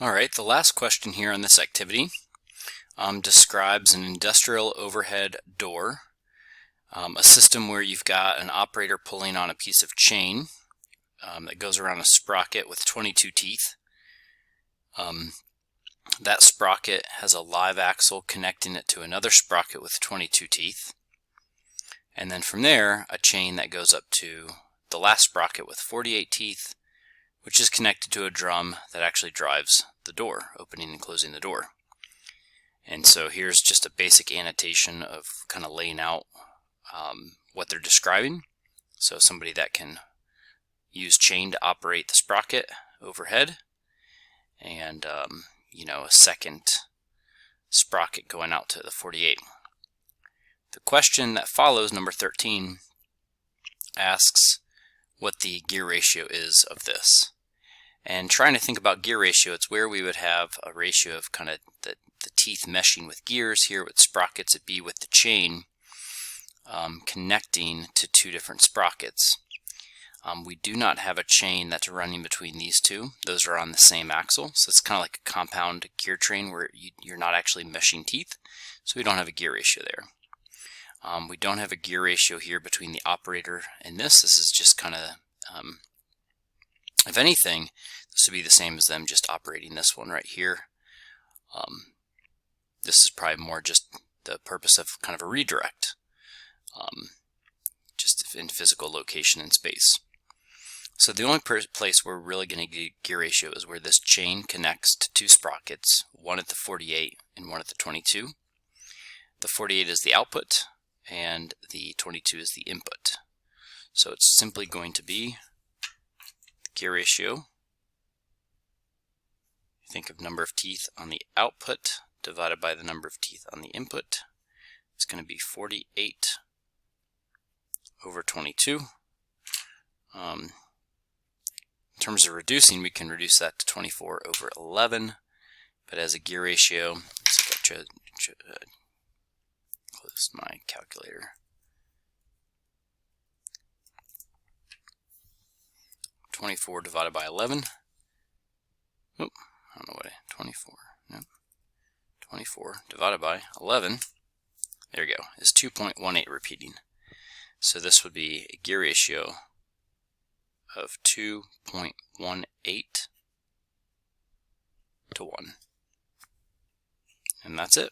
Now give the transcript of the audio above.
Alright, the last question here on this activity describes an industrial overhead door, a system where you've got an operator pulling on a piece of chain that goes around a sprocket with 22 teeth. That sprocket has a live axle connecting it to another sprocket with 22 teeth. And then from there, a chain that goes up to the last sprocket with 48 teeth, which is connected to a drum that actually drives the door, opening and closing the door. And so here's just a basic annotation of kind of laying out what they're describing. So somebody that can use chain to operate the sprocket overhead, and a second sprocket going out to the 48. The question that follows, number 13, asks what the gear ratio is of this. And trying to think about gear ratio, it's where we would have a ratio of kind of the teeth meshing with gears. Here with sprockets, it'd be with the chain connecting to two different sprockets. We do not have a chain that's running between these two. Those are on the same axle, so it's kind of like a compound gear train where you're not actually meshing teeth, so we don't have a gear ratio there. We don't have a gear ratio here between the operator and this. This is just kind of, if anything, this would be the same as them just operating this one right here. This is probably more just the purpose of kind of a redirect, just in physical location in space. So the only place we're really going to get gear ratio is where this chain connects to two sprockets, one at the 48 and one at the 22. The 48 is the output and the 22 is the input. So it's simply going to be the gear ratio. Think of number of teeth on the output divided by the number of teeth on the input. It's going to be 48 over 22. In terms of reducing, we can reduce that to 24 over 11, but as a gear ratio, let's close my calculator. 24 divided by 11. Oh, I don't know what 24. No, 24 divided by 11. There we go. Is 2.18 repeating. So this would be a gear ratio of 2.18 to 1. And that's it.